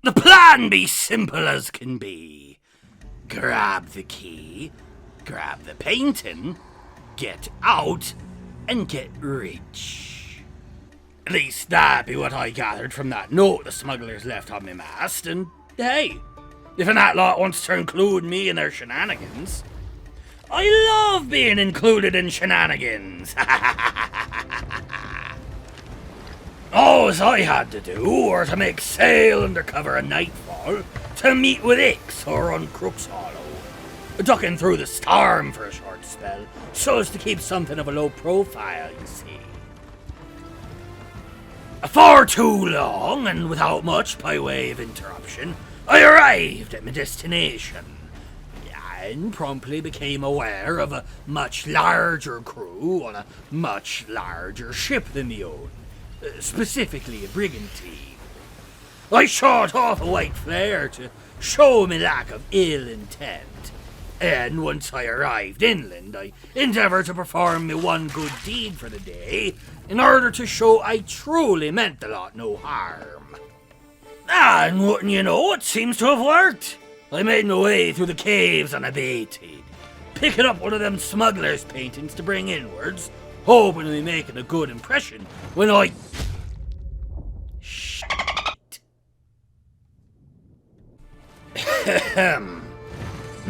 The plan be simple as can be. Grab the key, grab the painting, get out, and get rich. At least that be what I gathered from that note the smugglers left on me mast, and hey, if an that lot wants to include me in their shenanigans, I love being included in shenanigans. All I had to do were to make sail under cover of nightfall to meet with Ix or on Crook's Hollow, ducking through the storm for a short spell so as to keep something of a low profile, you see. For too long, and without much by way of interruption, I arrived at my destination, and promptly became aware of a much larger crew on a much larger ship than me own, specifically a brigantine. I shot off a white flare to show me lack of ill intent, and once I arrived inland, I endeavoured to perform me one good deed for the day, in order to show I truly meant the lot no harm. And wouldn't you know, it seems to have worked. I made my way through the caves unabated, picking up one of them smugglers' paintings to bring inwards, hoping to be making a good impression when I... Shit.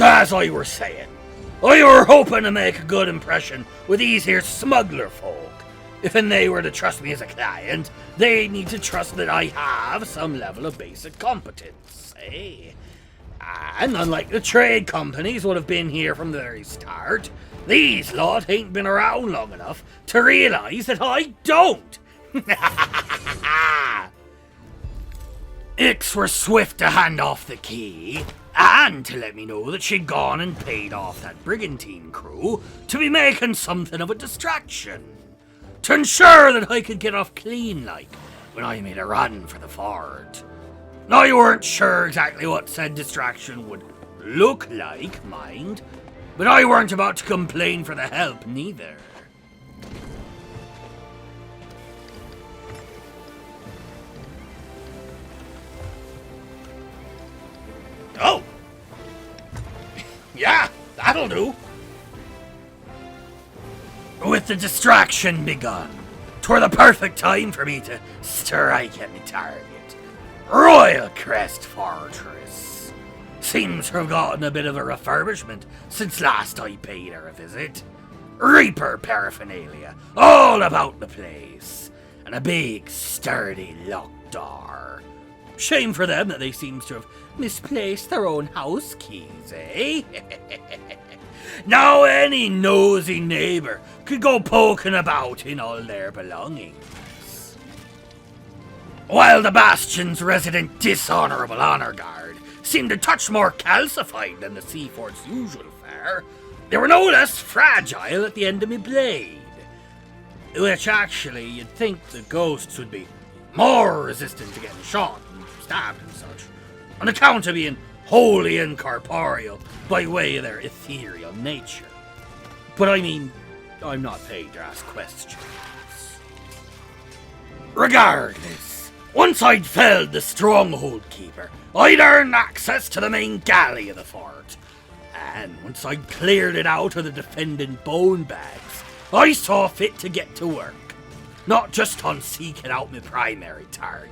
As I were saying, I were hoping to make a good impression with these here smuggler folk. If they were to trust me as a client, they need to trust that I have some level of basic competence, eh? And unlike the trade companies would have been here from the very start, these lot ain't been around long enough to realise that I don't. Ix were swift to hand off the key, and to let me know that she'd gone and paid off that brigantine crew to be making something of a distraction, to ensure that I could get off clean like when I made a run for the fort. I weren't sure exactly what said distraction would look like, mind, but I weren't about to complain for the help neither. Oh! Yeah, that'll do. With the distraction begun, 'twere the perfect time for me to strike at me target. Royal Crest Fortress. Seems to have gotten a bit of a refurbishment since last I paid her a visit. Reaper paraphernalia all about the place, and a big sturdy locked door. Shame for them that they seems to have misplaced their own house keys, eh? Now any nosy neighbour could go poking about in all their belongings. While the Bastion's resident dishonourable honour guard seemed a touch more calcified than the Seafort's usual fare, they were no less fragile at the end of me blade. Which actually, you'd think the ghosts would be more resistant to getting shot and stabbed and such, on account of being wholly incorporeal by way of their ethereal nature. But I mean, I'm not paid to ask questions. Regardless, once I'd felled the stronghold keeper, I'd earned access to the main galley of the fort. And once I'd cleared it out of the defending bone bags, I saw fit to get to work. Not just on seeking out my primary target,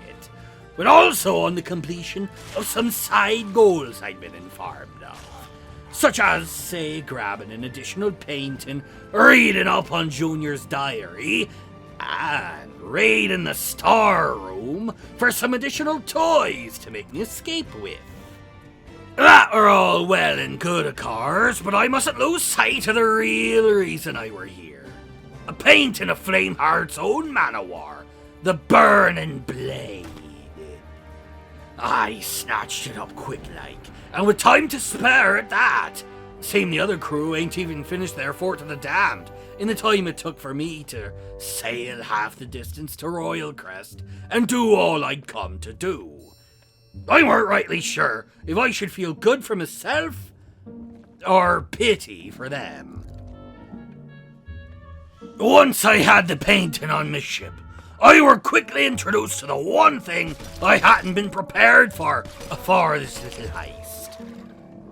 but also on the completion of some side goals I'd been informed of. Such as, say, grabbing an additional painting, reading up on Junior's diary, and raiding the star room for some additional toys to make me escape with. That were all well and good, of course, but I mustn't lose sight of the real reason I were here. A painting of Flameheart's own man o' war, the Burning Blade. I snatched it up quick like, and with time to spare at that. Same the other crew ain't even finished their Fort of the Damned in the time it took for me to sail half the distance to Royal Crest and do all I'd come to do. I weren't rightly sure if I should feel good for myself or pity for them. Once I had the painting on my ship, I were quickly introduced to the one thing I hadn't been prepared for afore this little heist.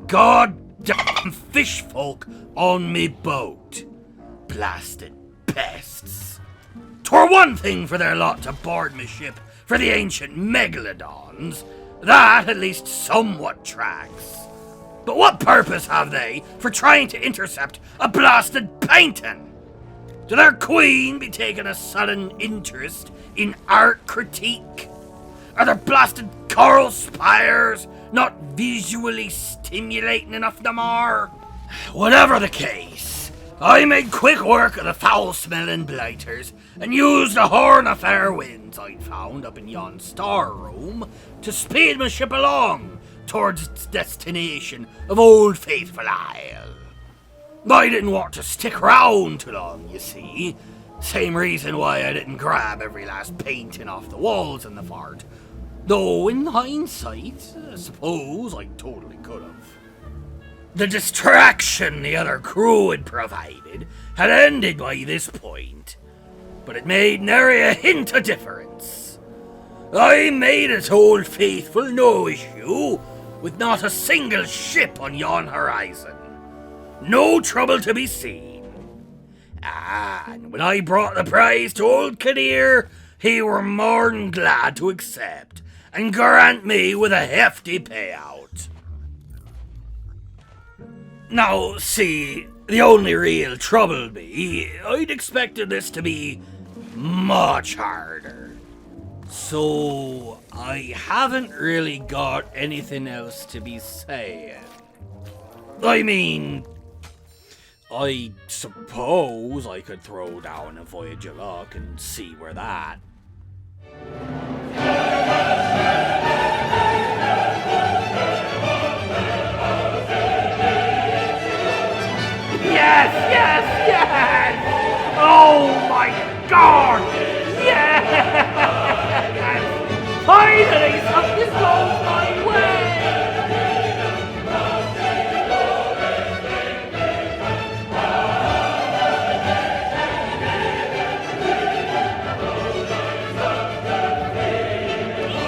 Goddamn fish folk on me boat. Blasted pests. 'Twere one thing for their lot to board me ship for the ancient megalodons. That at least somewhat tracks. But what purpose have they for trying to intercept a blasted painting? Do their queen be taking a sudden interest in art critique? Are their blasted coral spires not visually stimulating enough no more? Whatever the case, I made quick work of the foul-smelling blighters and used the horn of fair winds I'd found up in yon storeroom to speed my ship along towards its destination of Old Faithful Isle. I didn't want to stick round too long, you see. Same reason why I didn't grab every last painting off the walls in the fort. Though, in hindsight, I suppose I totally could have. The distraction the other crew had provided had ended by this point, but it made nary a hint of difference. I made it Old Faithful no issue, with not a single ship on yon horizon. No trouble to be seen. And when I brought the prize to old Kadir, he were more'n glad to accept and grant me with a hefty payout. Now, see, the only real trouble be, I'd expected this to be much harder. So, I haven't really got anything else to be saying. I mean, I suppose I could throw down a voyage of luck and see where that. Yes, yes, yes! Oh my God! Yes! Finally, something's going my way!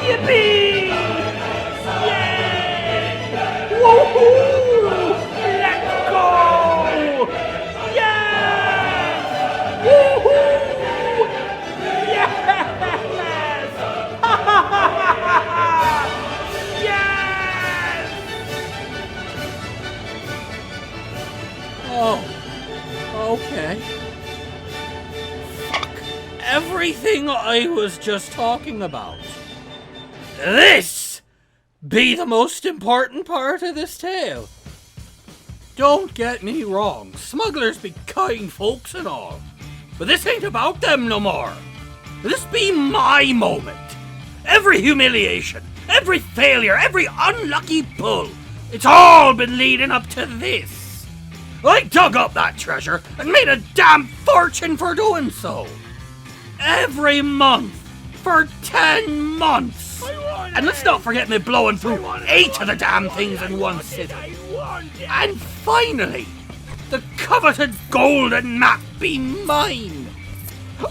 Yippee! Yay! Woohoo! Let's go! Yes! Woohoo! Yes! Ha ha ha ha ha! Yes! Oh, okay. Fuck everything I was just talking about. This be the most important part of this tale. Don't get me wrong, smugglers be kind folks and all, but this ain't about them no more. This be my moment. Every humiliation, every failure, every unlucky pull, it's all been leading up to this. I dug up that treasure and made a damn fortune for doing so. Every month, for 10 months. And let's not forget me blowing through 8 of the damn things in one sitting. And finally, the coveted golden map be mine.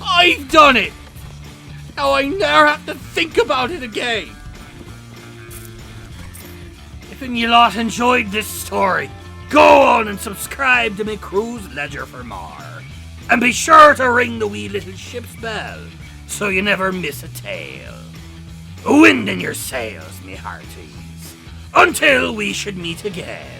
I've done it. Now I never have to think about it again. If you lot enjoyed this story, go on and subscribe to my Cruise Ledger for more. And be sure to ring the wee little ship's bell so you never miss a tale. Wind in your sails, me hearties, until we should meet again.